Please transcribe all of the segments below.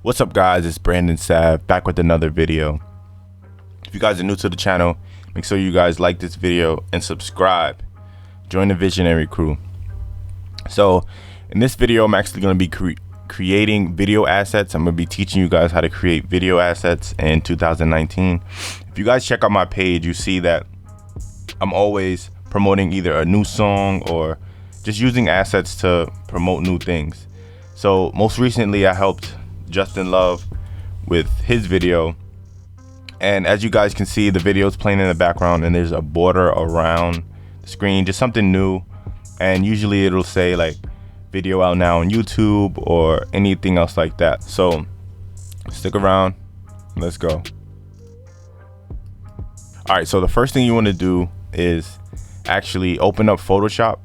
What's up guys, it's Brandon Sav back with another video. If you guys are new to the channel, make sure you guys like this video and subscribe. Join the visionary crew. So in this video, I'm actually going to be creating video assets. I'm going to be teaching you guys how to create video assets in 2019. If you guys check out my page, you see that I'm always promoting either a new song or just using assets to promote new things. So most recently I helped Justin Love with his video, and as you guys can see, the video is playing in the background and there's a border around the screen, just something new. And usually it'll say like video out now on YouTube or anything else like that. So stick around, let's go. All right, so the first thing you want to do is actually open up Photoshop.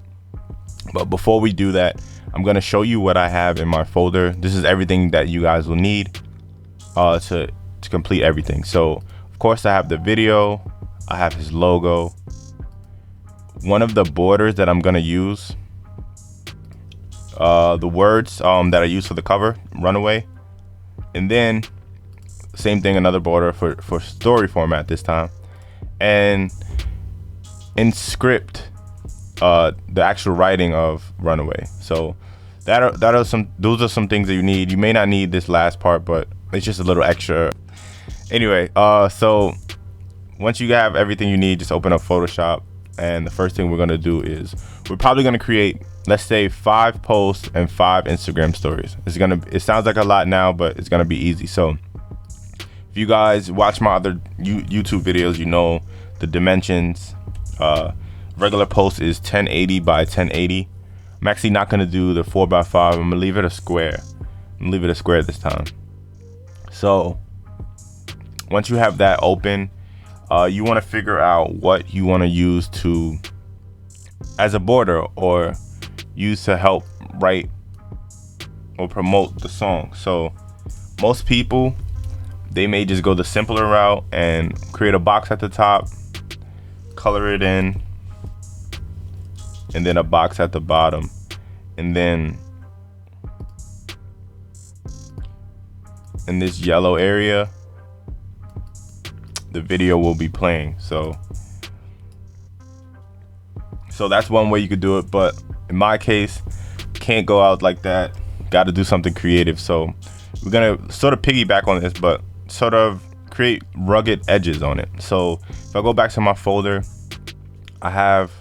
But before we do that, I'm going to show you what I have in my folder. This is everything that you guys will need to complete everything. So of course I have the video, I have his logo, one of the borders that I'm going to use, the words that I use for the cover, Runaway, and then same thing, another border for story format this time, and in script the actual writing of Runaway. So those are some things that you need. You may not need this last part, but it's just a little extra. Anyway, so once you have everything you need, just open up Photoshop, and the first thing we're gonna do is we're probably gonna create, let's say, 5 posts and 5 Instagram stories. It sounds like a lot now, but it's gonna be easy. So if you guys watch my other YouTube videos, you know the dimensions. Regular post is 1080 by 1080. I'm actually not gonna do the 4x5. I'm gonna leave it a square. I'm gonna leave it a square this time. So once you have that open, you want to figure out what you want to use as a border or use to help write or promote the song. So most people, they may just go the simpler route and create a box at the top, color it in, and then a box at the bottom, and then in this yellow area the video will be playing. So that's one way you could do it, but in my case, can't go out like that, got to do something creative. So we're gonna sort of piggyback on this, but sort of create rugged edges on it. So if I go back to my folder, I have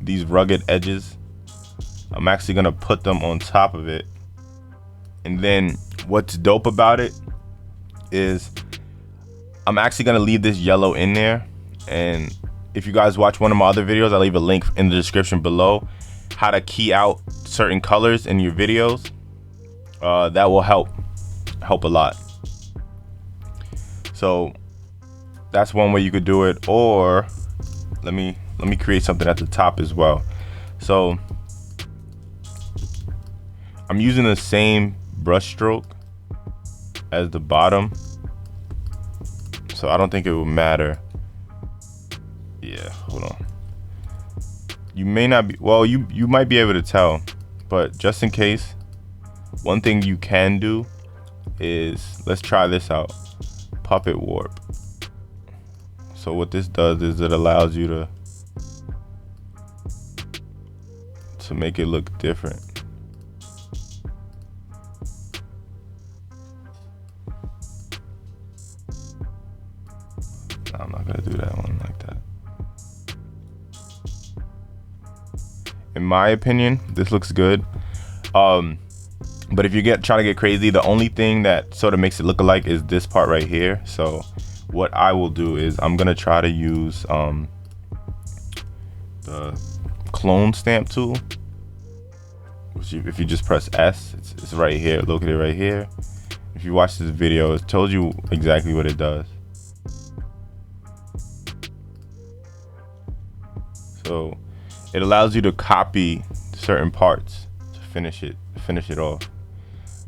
these rugged edges. I'm actually gonna put them on top of it, and then what's dope about it is I'm actually gonna leave this yellow in there. And if you guys watch one of my other videos, I'll leave a link in the description below how to key out certain colors in your videos. That will help a lot. So that's one way you could do it. Or let me create something at the top as well. So I'm using the same brush stroke as the bottom, so I don't think it will matter. Yeah, hold on. You may not be, well, you might be able to tell, but just in case, one thing you can do is, let's try this out, puppet warp. So what this does is it allows you to make it look different. No, I'm not gonna do that one like that. In my opinion, this looks good. But if you trying to get crazy, the only thing that sort of makes it look alike is this part right here. So what I will do is I'm gonna try to use the clone stamp tool, which if you just press S, it's right here, located right here. If you watch this video, it tells you exactly what it does. So it allows you to copy certain parts to finish it off.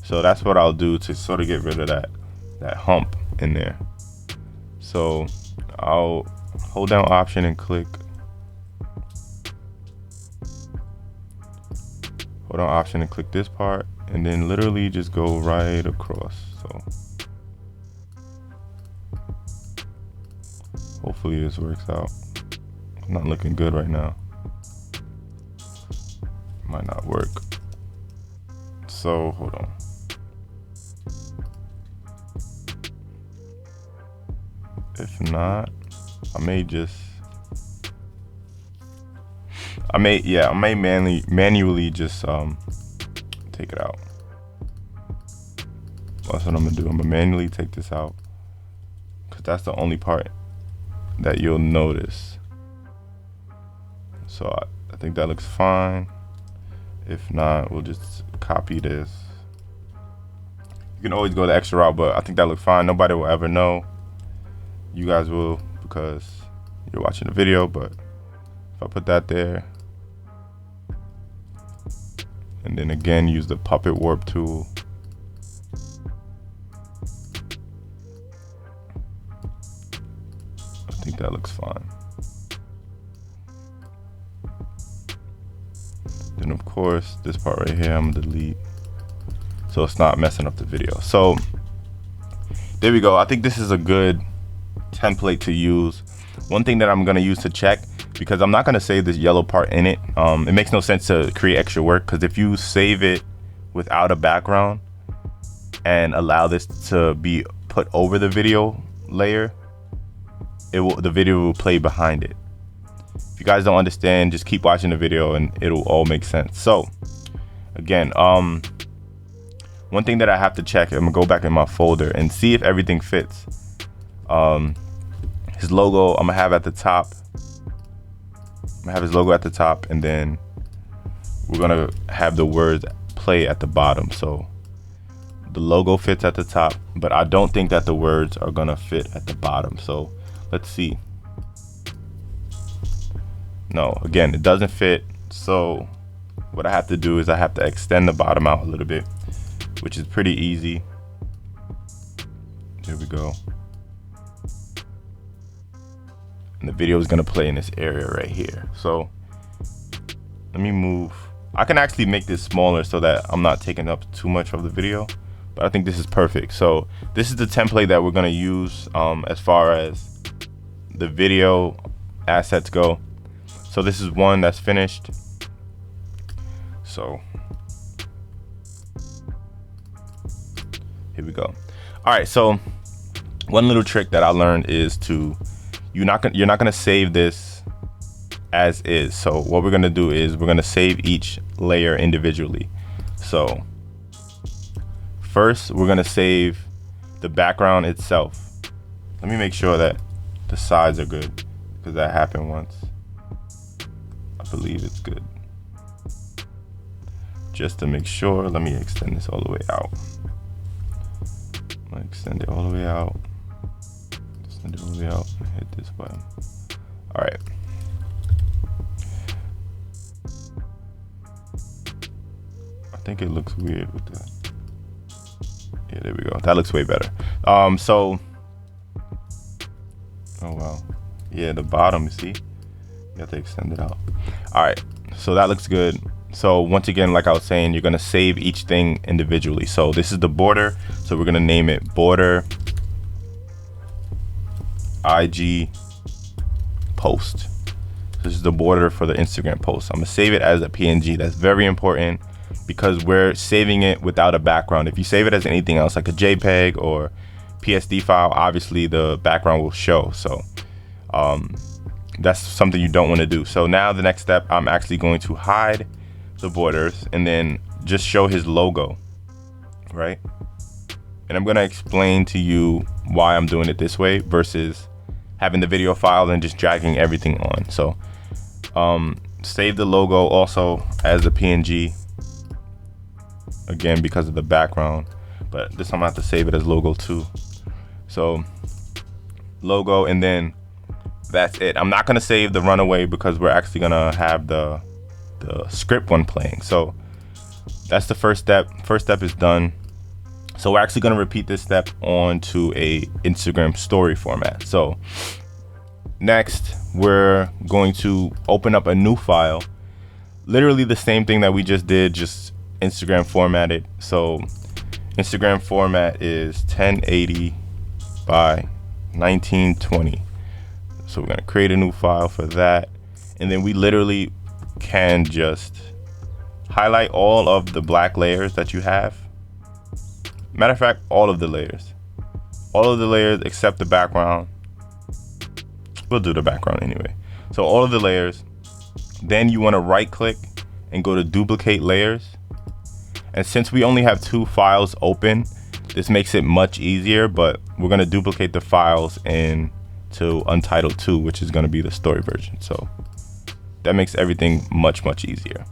So that's what I'll do to sort of get rid of that hump in there. So I'll hold down Option and click. Hold on Option and click this part, and then literally just go right across. So hopefully this works out. It's not looking good right now. Might not work. So hold on. If not, I may manually just take it out. That's what I'm gonna do. I'm gonna manually take this out, because that's the only part that you'll notice. So I think that looks fine. If not, we'll just copy this. You can always go the extra route, but I think that looks fine. Nobody will ever know. You guys will, because you're watching the video. But if I put that there, and then again use the puppet warp tool, I think that looks fine. Then of course this part right here I'm gonna delete, so it's not messing up the video. So there we go. I think this is a good template to use. One thing that I'm gonna use to check, because I'm not gonna save this yellow part in it. It makes no sense to create extra work, because if you save it without a background and allow this to be put over the video layer, the video will play behind it. If you guys don't understand, just keep watching the video and it'll all make sense. So again, one thing that I have to check, I'm gonna go back in my folder and see if everything fits. His logo I'm gonna have at the top. I'm gonna have his logo at the top, and then we're gonna have the words play at the bottom. So the logo fits at the top, but I don't think that the words are gonna fit at the bottom. So let's see. No, again, it doesn't fit. So what I have to do is I have to extend the bottom out a little bit, which is pretty easy. Here we go. And the video is gonna play in this area right here. So let me move. I can actually make this smaller so that I'm not taking up too much of the video, but I think this is perfect. So this is the template that we're gonna use as far as the video assets go. So this is one that's finished. So here we go. All right, so one little trick that I learned is you're not gonna save this as is. So what we're gonna do is we're gonna save each layer individually. So first we're gonna save the background itself. Let me make sure that the sides are good, because that happened once. I believe it's good. Just to make sure, let me extend this all the way out. I'm gonna extend it all the way out. Extend it all the way out. Hit this button. All right. I think it looks weird with that. Yeah, there we go. That looks way better. So, oh wow. Yeah, the bottom, you see? You have to extend it out. All right, so that looks good. So once again, like I was saying, you're gonna save each thing individually. So this is the border. So we're gonna name it border IG post. This is the border for the Instagram post. I'm gonna save it as a PNG. That's very important, because we're saving it without a background. If you save it as anything else, like a JPEG or PSD file, obviously the background will show. So that's something you don't want to do. So now the next step, I'm actually going to hide the borders and then just show his logo, right? And I'm going to explain to you why I'm doing it this way versus having the video file and just dragging everything on. So save the logo also as a PNG, again because of the background, but this time I have to save it as logo too. So logo, and then that's it. I'm not gonna save the Runaway because we're actually gonna have the script one playing. So that's the first step. First step is done. So we're actually gonna repeat this step onto a Instagram story format. So next we're going to open up a new file, literally the same thing that we just did, just Instagram formatted. So Instagram format is 1080 by 1920. So we're gonna create a new file for that, and then we literally can just highlight all of the black layers that you have. Matter of fact, all of the layers except the background. We'll do the background anyway. So all of the layers. Then you want to right click and go to duplicate layers. And since we only have 2 files open, this makes it much easier, but we're going to duplicate the files into Untitled 2, which is going to be the story version. So that makes everything much, much easier.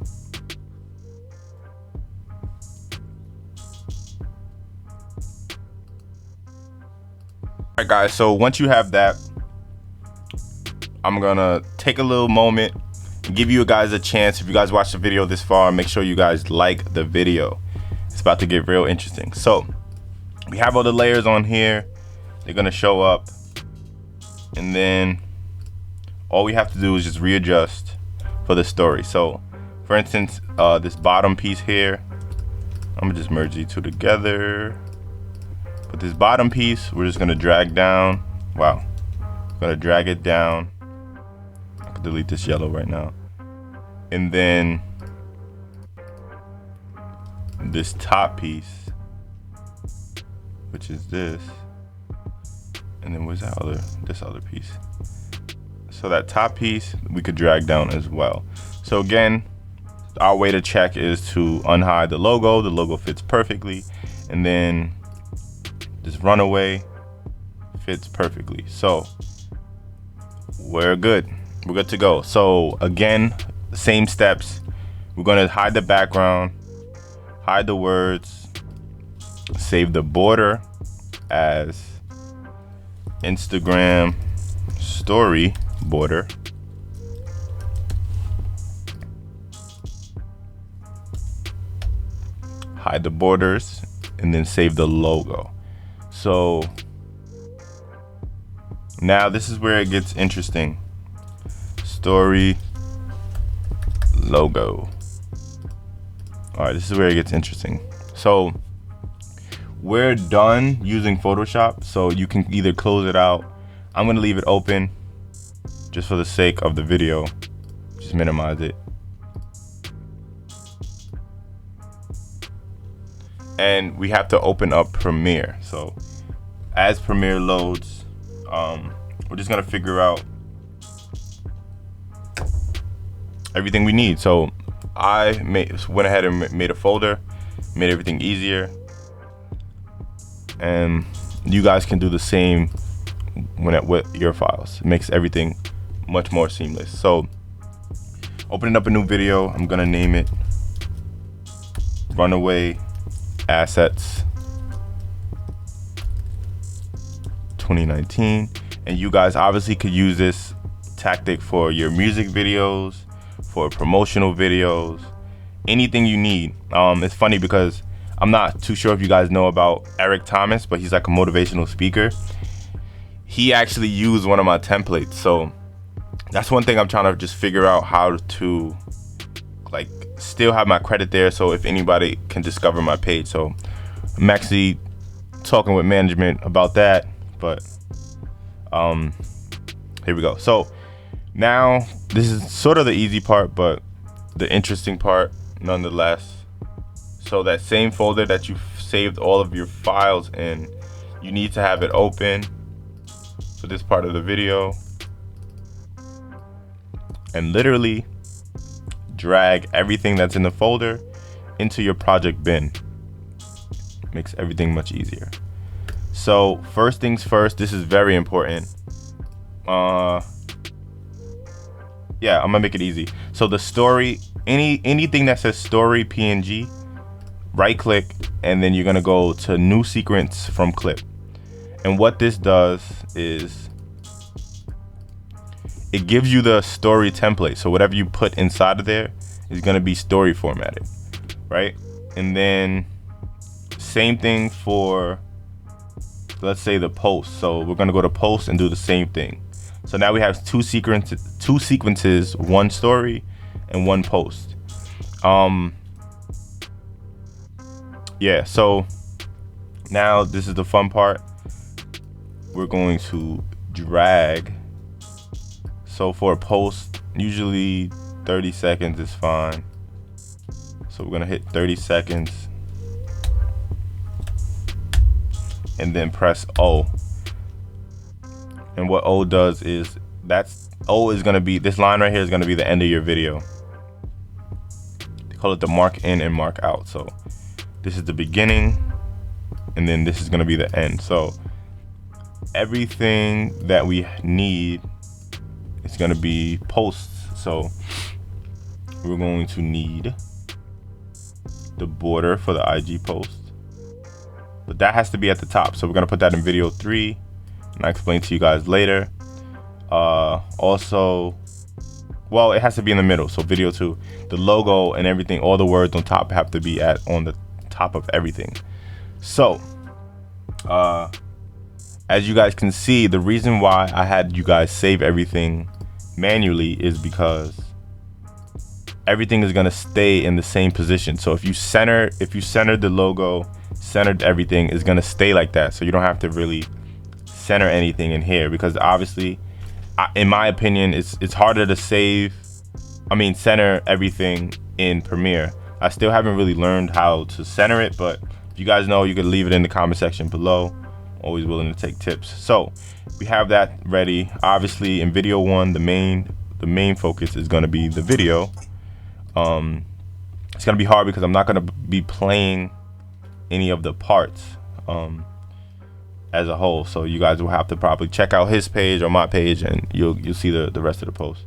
Alright guys, so once you have that, I'm gonna take a little moment and give you guys a chance. If you guys watched the video this far, make sure you guys like the video. It's about to get real interesting. So we have all the layers on here. They're gonna show up, and then all we have to do is just readjust for the story. So for instance, this bottom piece here, I'm gonna just merge these two together. But this bottom piece, we're just gonna drag down. Wow, gonna drag it down. I can delete this yellow right now. And then this top piece, which is this, and then where's that this other piece? So that top piece we could drag down as well. So again, our way to check is to unhide the logo. The logo fits perfectly, and then this Runaway fits perfectly. So we're good. We're good to go. So again, the same steps. We're gonna hide the background, hide the words, save the border as Instagram story border. Hide the borders, and then save the logo. So now this is where it gets interesting. Story logo. All right, this is where it gets interesting. So we're done using Photoshop, so you can either close it out. I'm gonna leave it open just for the sake of the video. Just minimize it. And we have to open up Premiere. So as Premiere loads, we're just gonna figure out everything we need. So I went ahead and made a folder, made everything easier, and you guys can do the same with your files. It makes everything much more seamless. So opening up a new video, I'm gonna name it Runaway Assets 2019, and you guys obviously could use this tactic for your music videos, for promotional videos, anything you need. It's funny because I'm not too sure if you guys know about Eric Thomas, but he's like a motivational speaker. He actually used one of my templates, so that's one thing I'm trying to just figure out how to like still have my credit there, so if anybody can discover my page. So I'm actually talking with management about that, but here we go. So now this is sort of the easy part, but the interesting part nonetheless. So that same folder that you saved all of your files in, you need to have it open for this part of the video, and literally drag everything that's in the folder into your project bin. Makes everything much easier. So first things first, this is very important. Yeah, I'm gonna make it easy. So the story, anything that says story PNG, right click, and then you're gonna go to new sequence from clip. And what this does is it gives you the story template. So whatever you put inside of there is gonna be story formatted, right? And then same thing for, let's say, the post. So we're gonna go to post and do the same thing. So now we have two sequences, one story and one post. yeah, so now this is the fun part. We're going to drag. So for a post, usually 30 seconds is fine. So we're gonna hit 30 seconds and then press O. And what O does is O is gonna be, this line right here is gonna be the end of your video. They call it the mark in and mark out. So this is the beginning and then this is gonna be the end. So everything that we need is gonna be posts. So we're going to need the border for the IG post, but that has to be at the top. So we're gonna put that in video 3 and I'll explain to you guys later. Also, well, it has to be in the middle. So video 2, the logo and everything, all the words on top have to be on the top of everything. So as you guys can see, the reason why I had you guys save everything manually is because everything is gonna stay in the same position. So if you centered the logo, centered everything, is gonna stay like that. So you don't have to really center anything in here, because obviously, in my opinion, it's harder to center everything in Premiere. I still haven't really learned how to center it, but if you guys know, you can leave it in the comment section below. Always willing to take tips. So we have that ready. Obviously in video 1, the main focus is going to be the video. It's going to be hard because I'm not going to be playing any of the parts as a whole. So you guys will have to probably check out his page or my page and you'll see the rest of the post.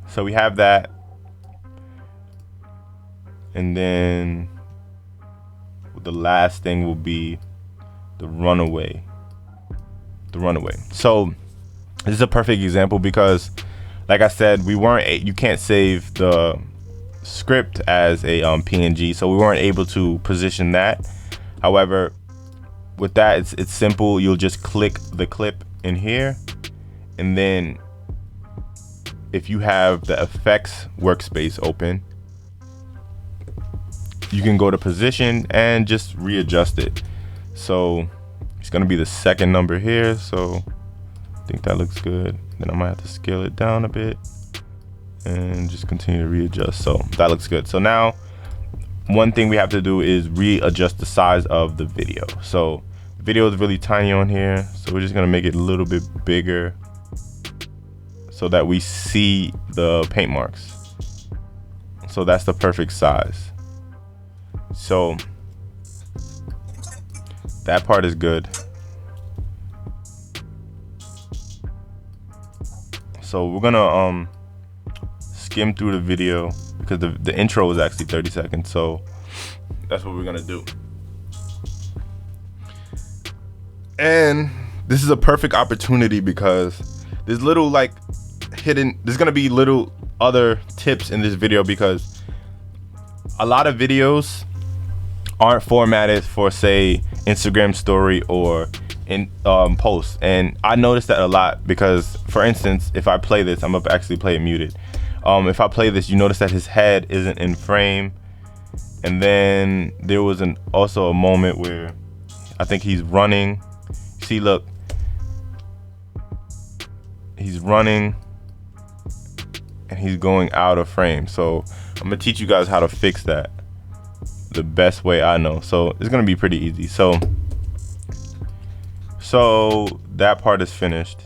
So we have that. And then the last thing will be the runaway. So this is a perfect example because, like I said, you can't save the script as a PNG, so we weren't able to position that. However, with that, it's simple. You'll just click the clip in here, and then if you have the effects workspace open, you can go to position and just readjust it. So it's gonna be the second number here, so I think that looks good. Then I might have to scale it down a bit and just continue to readjust. So that looks good. So now one thing we have to do is readjust the size of the video. So the video is really tiny on here, so we're just gonna make it a little bit bigger so that we see the paint marks. So that's the perfect size. So that part is good. So we're gonna skim through the video because the intro is actually 30 seconds. So that's what we're gonna do. And this is a perfect opportunity because there's little there's gonna be little other tips in this video, because a lot of videos aren't formatted for, say, Instagram story or in post. And I noticed that a lot because, for instance, if I play this, I'm gonna actually play it muted. If I play this, you notice that his head isn't in frame. And then there was also a moment where I think he's running. See, look, he's running and he's going out of frame. So I'm gonna teach you guys how to fix that the best way I know. So it's gonna be pretty easy. So that part is finished.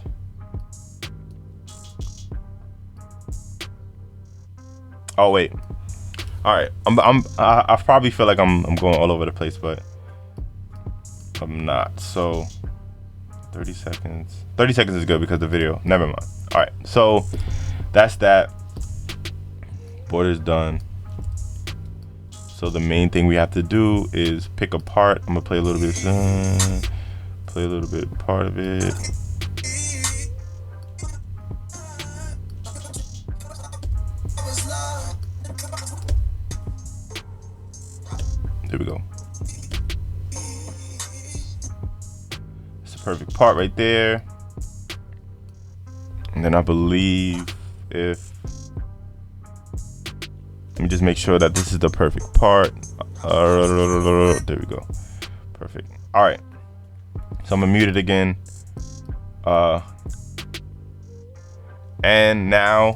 Oh wait, all right. I probably feel like I'm going all over the place, but I'm not. So 30 seconds. 30 seconds is good because the video. Never mind. All right. So that's that. Border's done. So the main thing we have to do is pick a part. I'm gonna play a little bit. Play a little bit part of it. There we go. It's a perfect part right there. And then I believe if Let me just make sure that this is the perfect part. There we go. Perfect. All right. So I'm gonna mute it again. And now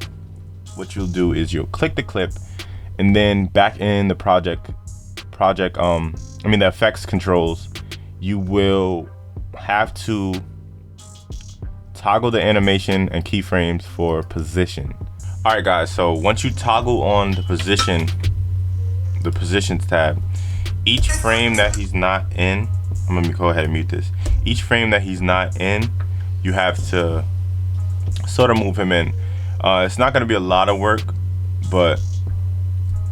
what you'll do is you'll click the clip, and then back in the the effects controls, you will have to toggle the animation and keyframes for position. All right guys, so once you toggle on the positions tab, each frame that he's not in, I'm gonna go ahead and mute this. Each frame that he's not in, you have to sort of move him in. It's not gonna be a lot of work, but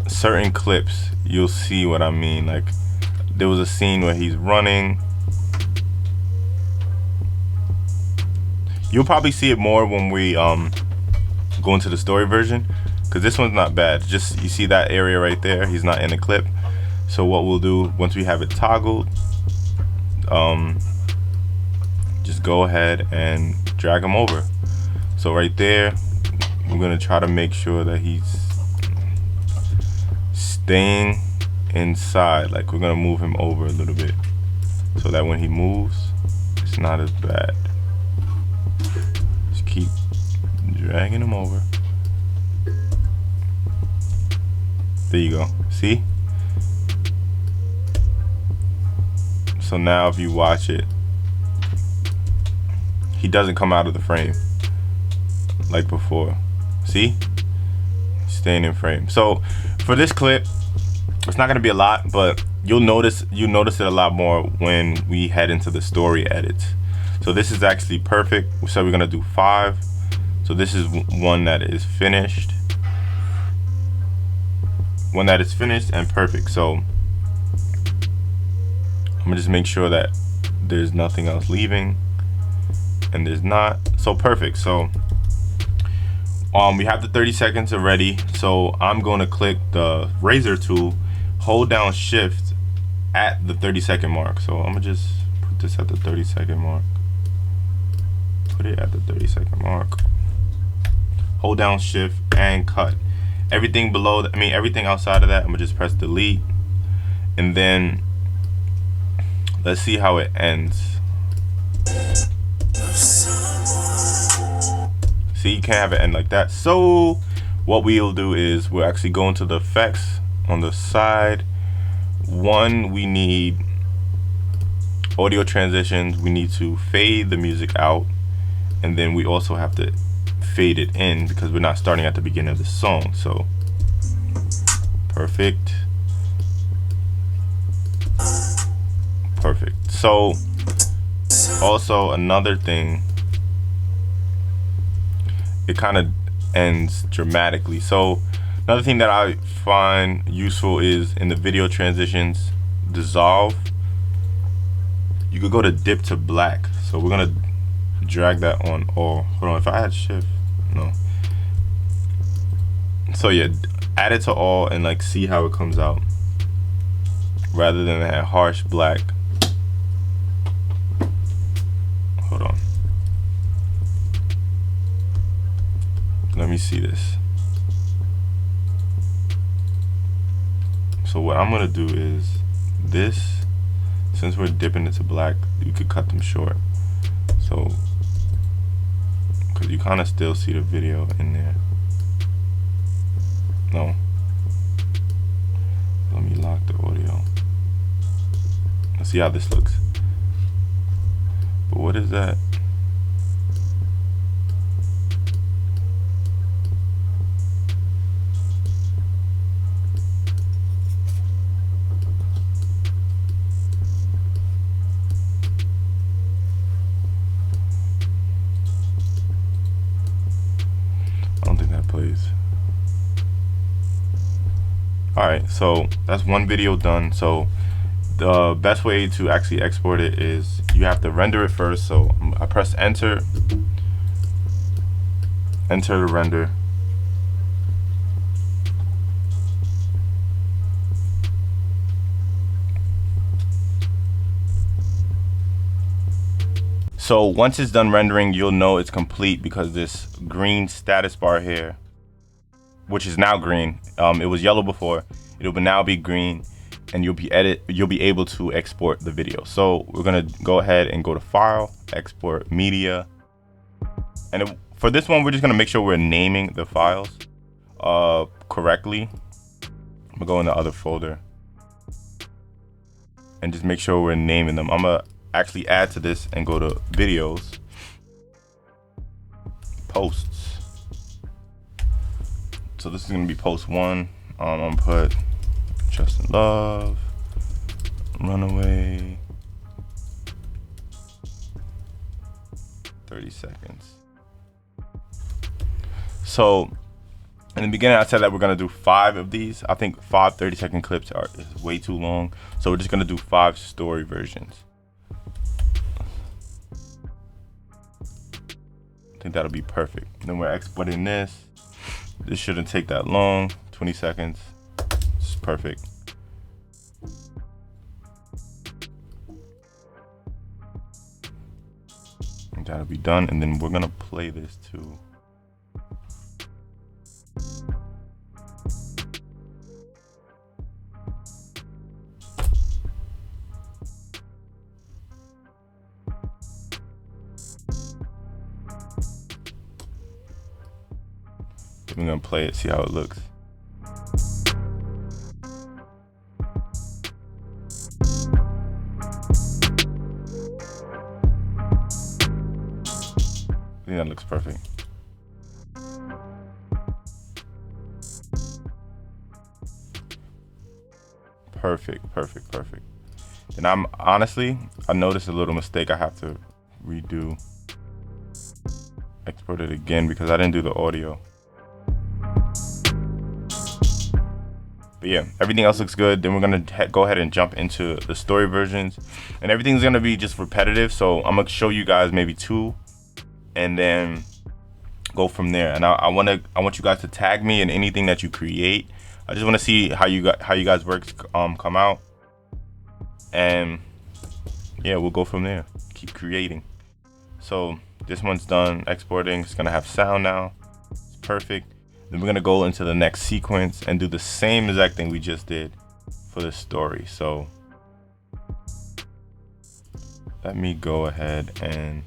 certain clips, you'll see what I mean. Like there was a scene where he's running. You'll probably see it more when we go into the story version, because this one's not bad. Just, you see that area right there, he's not in the clip. So what we'll do, once we have it toggled, just go ahead and drag him over. So right there, we're gonna try to make sure that he's staying inside. Like we're gonna move him over a little bit so that when he moves, it's not as bad. Just keep dragging him over. There you go. See? So now if you watch it, he doesn't come out of the frame like before. See? Staying in frame. So for this clip, it's not gonna be a lot, but you'll notice it a lot more when we head into the story edits. So this is actually perfect. So we're gonna do 5. So this is one that is finished. One that is finished and perfect. So I'm gonna just make sure that there's nothing else leaving, and there's not. So perfect. So we have the 30 seconds already. So I'm gonna click the razor tool, hold down shift at the 30-second mark. So I'm gonna just put this at the 30-second mark. Put it at the 30-second mark. Hold down shift and cut. Everything below, everything outside of that, I'm gonna just press delete. And then let's see how it ends. See, you can't have it end like that. So what we'll do is we'll actually go into the effects on the side. One, we need audio transitions. We need to fade the music out, and then we also have to fade it in because we're not starting at the beginning of the song. So perfect. Perfect. So also another thing, it kind of ends dramatically. So another thing that I find useful is in the video transitions, dissolve. You could go to dip to black. So we're gonna drag that on all. Hold on, if I had shift, no. So yeah, add it to all and like see how it comes out, rather than that harsh black. Hold on. Let me see this. So what I'm gonna do is this, since we're dipping it to black, you could cut them short. So, because you kind of still see the video in there. No. Let me lock the audio. Let's see how this looks. But what is that? I don't think that plays. Alright, so that's one video done. So the best way to actually export it is you have to render it first. So I press enter to render. So once it's done rendering, you'll know it's complete because this green status bar here which is now green. It was yellow before. It'll now be green, and you'll be able to export the video. So we're gonna go ahead and go to File, Export Media, and for this one, we're just gonna make sure we're naming the files correctly. I'm gonna go in the other folder and just make sure we're naming them. I'm gonna actually add to this and go to Videos, Posts. So this is gonna be post 1. I'm gonna put Justin Love, Runaway, 30 seconds. So in the beginning, I said that we're gonna do 5 of these. I think 5 30-second clips is way too long. So we're just gonna do 5 story versions. I think that'll be perfect. Then we're exporting this. This shouldn't take that long, 20 seconds. It's perfect. And that'll be done. And then we're gonna play this too. We're gonna play it, see how it looks. I think that looks perfect. Perfect. And I noticed a little mistake I have to redo. Export it again because I didn't do the audio. But yeah, everything else looks good. Then we're gonna go ahead and jump into the story versions, and everything's gonna be just repetitive. So I'm gonna show you guys maybe 2, and then go from there. And I want you guys to tag me in anything that you create. I just want to see how you guys works come out, and yeah, we'll go from there. Keep creating. So this one's done exporting. It's gonna have sound now. It's perfect. Then we're gonna go into the next sequence and do the same exact thing we just did for the story. So let me go ahead and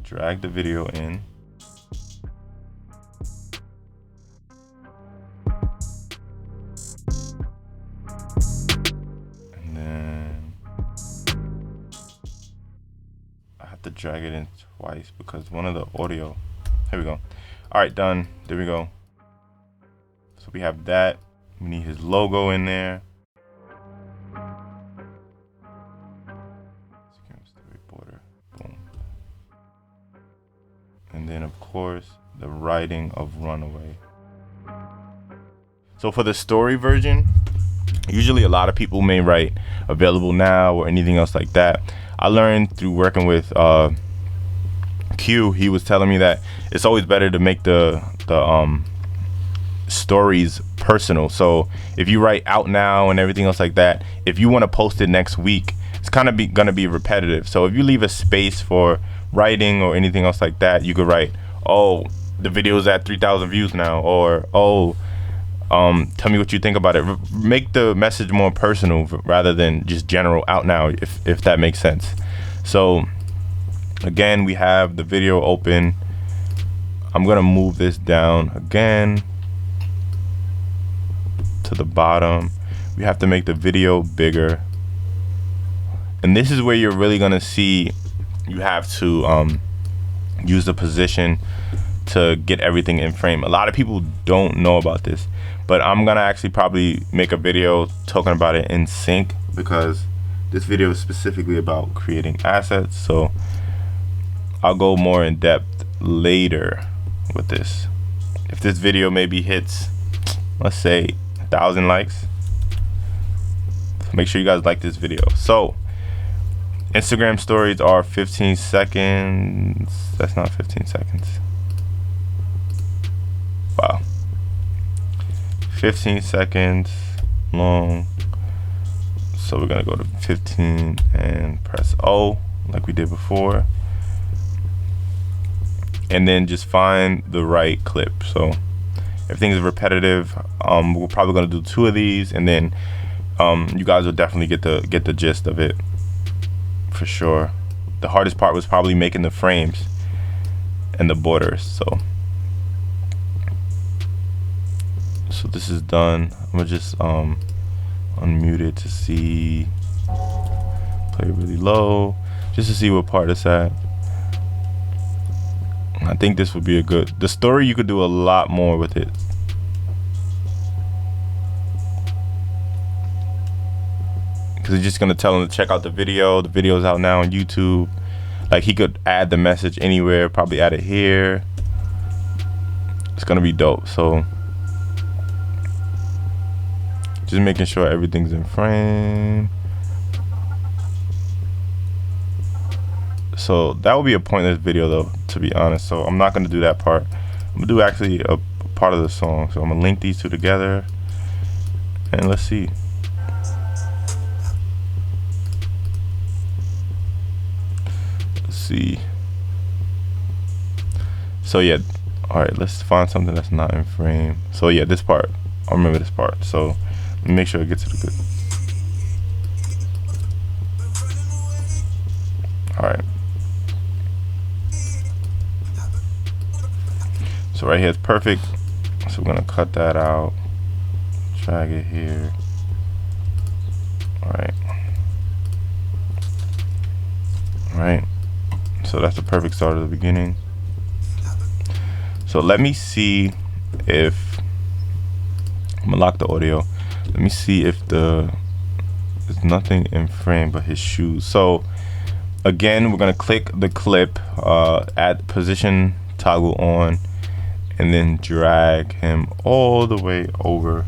drag the video in. And then I have to drag it in twice because one of the audio, here we go. All right, done. There we go. So we have that. We need his logo in there. Border. Boom. And then, of course, the writing of Runaway. So for the story version, usually a lot of people may write available now or anything else like that. I learned through working with Q. He was telling me that it's always better to make the stories personal. So if you write out now and everything else like that, if you want to post it next week, it's kind of gonna be repetitive. So if you leave a space for writing or anything else like that, you could write, oh, the video's at 3,000 views now, or oh, tell me what you think about it. Make the message more personal rather than just general out now, if that makes sense. So again, we have the video open. I'm gonna move this down again to the bottom. We have to make the video bigger. And this is where you're really gonna see you have to use the position to get everything in frame. A lot of people don't know about this, but I'm gonna actually probably make a video talking about it in sync, because this video is specifically about creating assets. So I'll go more in depth later with this. If this video maybe hits, let's say, 1,000 likes, make sure you guys like this video. So Instagram stories are 15 seconds. That's not 15 seconds. Wow. 15 seconds long. So we're gonna go to 15 and press O like we did before. And then just find the right clip. So everything is repetitive. We're probably gonna do 2 of these, and then you guys will definitely get the gist of it for sure. The hardest part was probably making the frames and the borders. So this is done. I'm gonna just unmute it to see, play it really low just to see what part it's at. I think this would be a good, the story you could do a lot more with it. Because he's just gonna tell him to check out the video. The video's out now on YouTube. Like, he could add the message anywhere, probably add it here. It's gonna be dope. So just making sure everything's in frame. So that would be a pointless video though, to be honest. So I'm not gonna do that part. I'm gonna do actually a part of the song. So I'm gonna link these two together and let's see. So yeah, all right, let's find something that's not in frame. So yeah, this part, I'll remember this part. So let me make sure it gets to the good. All right, so right here it's perfect. So we're gonna cut that out, drag it here. All right, so that's the perfect start of the beginning. So let me see if, I'm gonna lock the audio. Let me see if there's nothing in frame but his shoes. So again, we're gonna click the clip, add position toggle on, and then drag him all the way over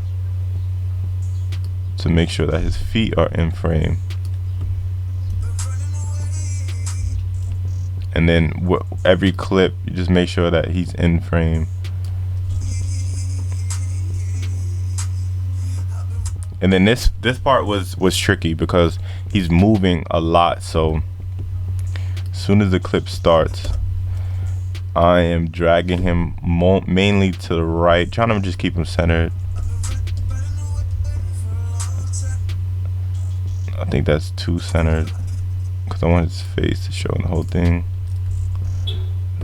to make sure that his feet are in frame. And then every clip, you just make sure that he's in frame. And then this part was tricky because he's moving a lot. So as soon as the clip starts, I am dragging him mainly to the right, trying to just keep him centered. I think that's too centered because I want his face to show in the whole thing.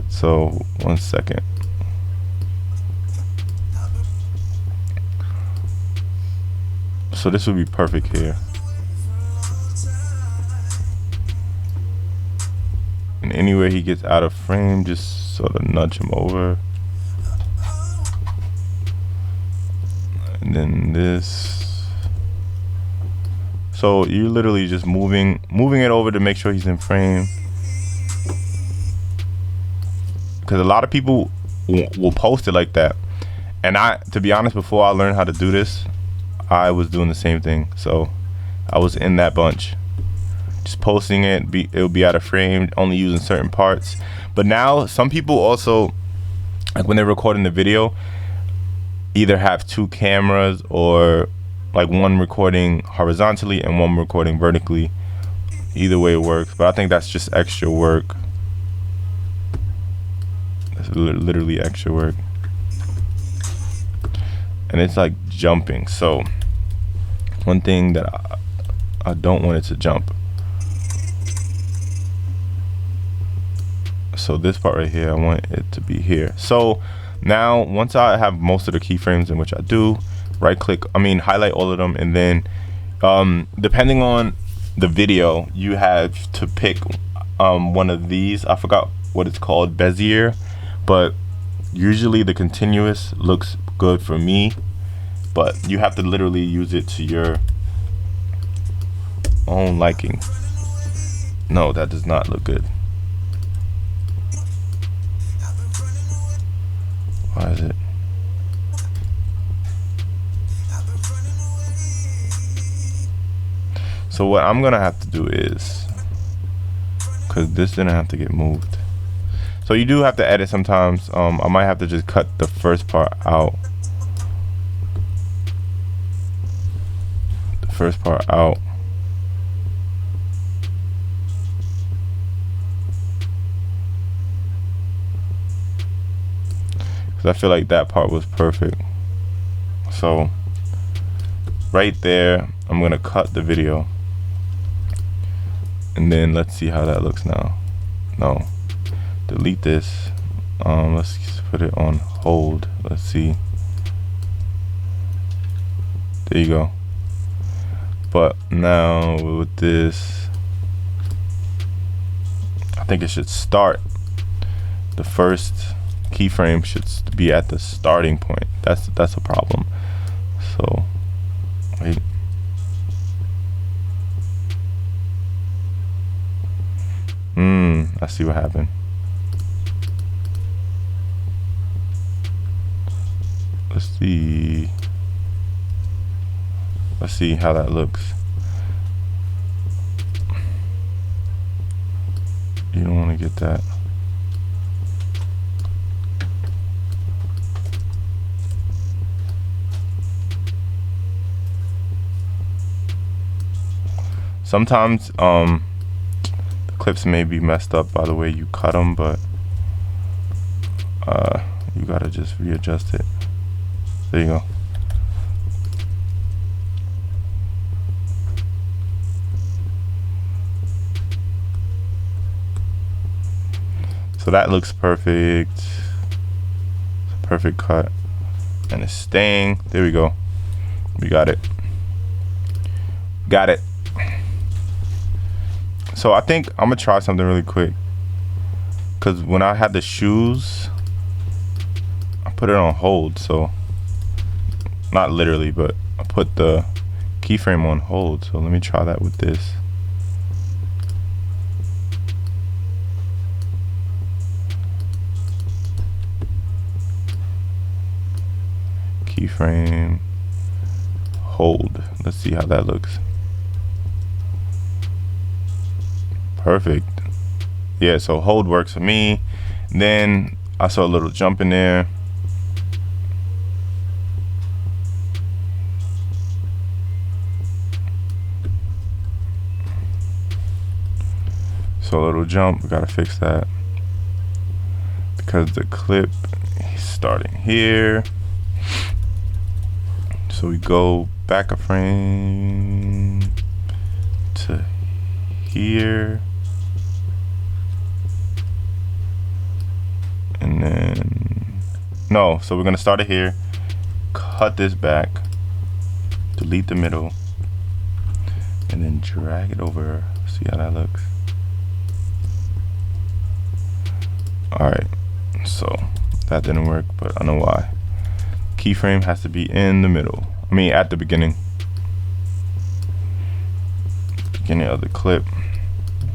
So 1 second. So this would be perfect here. And anywhere he gets out of frame, just sort of nudge him over. And then this. So you're literally just moving it over to make sure he's in frame. Because a lot of people will post it like that, and to be honest, before I learned how to do this, I was doing the same thing. So I was in that bunch, just posting it. It'll be out of frame, only using certain parts. But now some people also, like when they're recording the video, either have 2 cameras or like one recording horizontally and one recording vertically. Either way it works, but I think that's just extra work. Literally extra work, and it's like jumping. So one thing that I don't want it to jump. So this part right here, I want it to be here. So now once I have most of the keyframes, in which I do, highlight all of them, and then depending on the video, you have to pick one of these. I forgot what it's called, Bezier. But usually the continuous looks good for me, but you have to literally use it to your own liking. No, that does not look good. Why is it? So what I'm gonna have to do is, because this didn't have to get moved. So you do have to edit sometimes. I might have to just cut the first part out. Because I feel like that part was perfect. So right there, I'm gonna cut the video, and then let's see how that looks now. No, delete this. Let's put it on hold. Let's see. There you go. But now with this, I think it should start. The first keyframe should be at the starting point. That's a problem. So wait. I see what happened. Let's see how that looks. You don't want to get that. Sometimes the clips may be messed up by the way you cut them, but you gotta just readjust it. There you go. So that looks perfect. It's a perfect cut, and it's staying. There we go. We got it. Got it. So I think I'm gonna try something really quick, because when I had the shoes, I put it on hold. So not literally, but I put the keyframe on hold. So let me try that with this. Keyframe hold. Let's see how that looks. Perfect. Yeah, so hold works for me. Then I saw a little jump in there. So a little jump, we gotta fix that, because the clip is starting here. So we go back a frame to here, and then no, so we're gonna start it here, cut this back, delete the middle, and then drag it over. See how that looks. Alright, so that didn't work, but I know why. Keyframe has to be in the middle. I mean, at the beginning of the clip.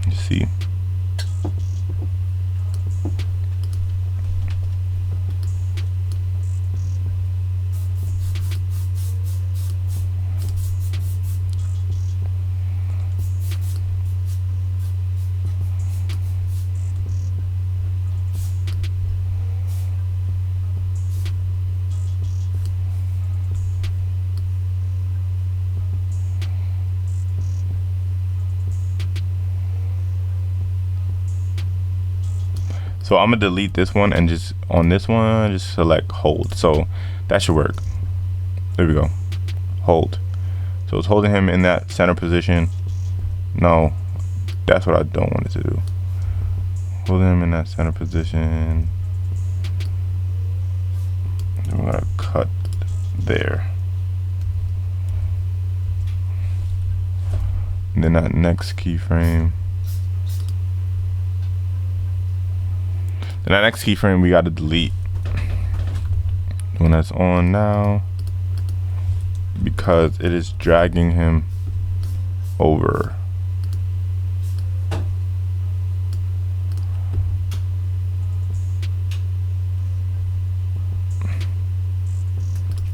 You see. So I'm gonna delete this one, and just on this one, just select hold. So that should work. There we go. Hold. So it's holding him in that center position. No, that's what I don't want it to do. Holding him in that center position. Then we're gonna cut there. And then that next keyframe. And that next keyframe we gotta delete when that's on now, because it is dragging him over.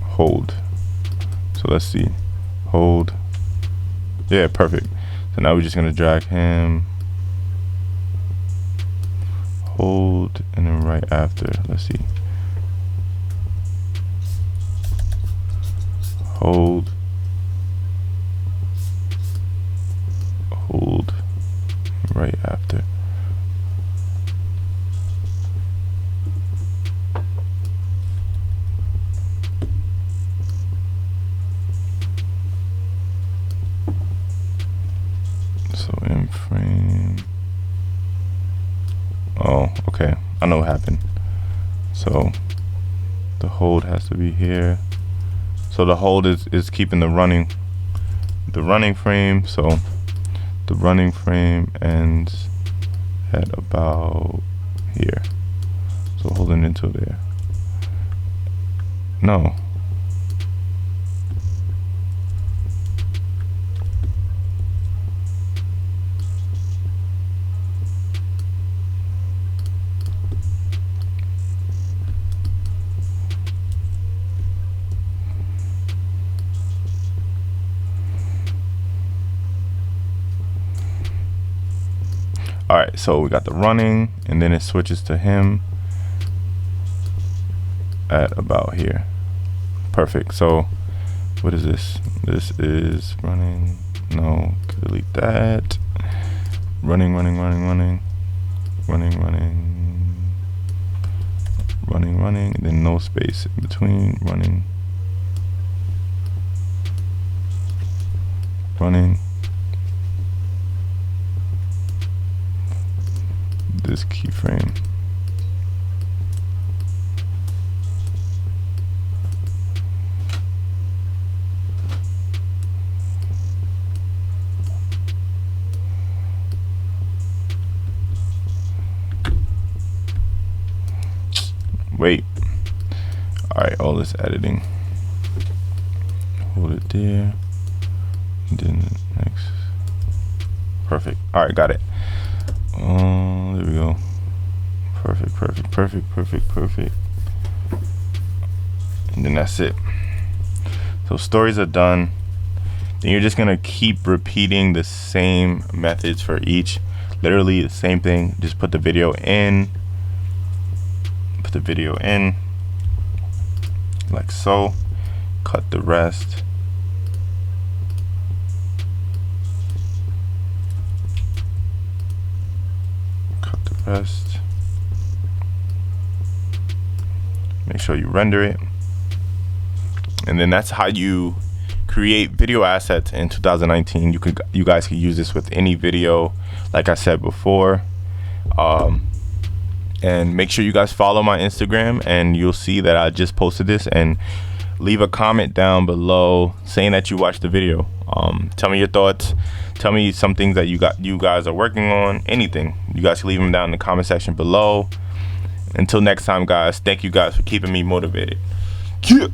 Hold. So let's see. Hold. Yeah, perfect. So now we're just gonna drag him. Hold, and then right after, let's see. Hold. Hold. Right after. So in frame. Oh, okay. I know what happened. So the hold has to be here. So the hold is keeping the running frame. So the running frame ends at about here. So holding until there. No. All right, so we got the running, and then it switches to him at about here. Perfect. So what is this? This is running. No, delete that. Running, running, running, running, running, running, running, running, and then no space in between. Running, running. This keyframe. Wait. Alright, all this editing. Hold it there. And then next. Perfect. Alright, got it. There we go. Perfect, perfect, perfect, perfect, perfect. And then that's it. So stories are done. Then you're just gonna keep repeating the same methods for each. Literally the same thing. Just put the video in. Put the video in. Like so. Cut the rest. Rest. Make sure you render it, and then that's how you create video assets in 2019. You guys can use this with any video, like I said before. And make sure you guys follow my Instagram, and you'll see that I just posted this. And leave a comment down below saying that you watched the video. Tell me your thoughts. Tell me some things that you guys are working on. Anything, you guys can leave them down in the comment section below. Until next time, guys, thank you guys for keeping me motivated. Yeah.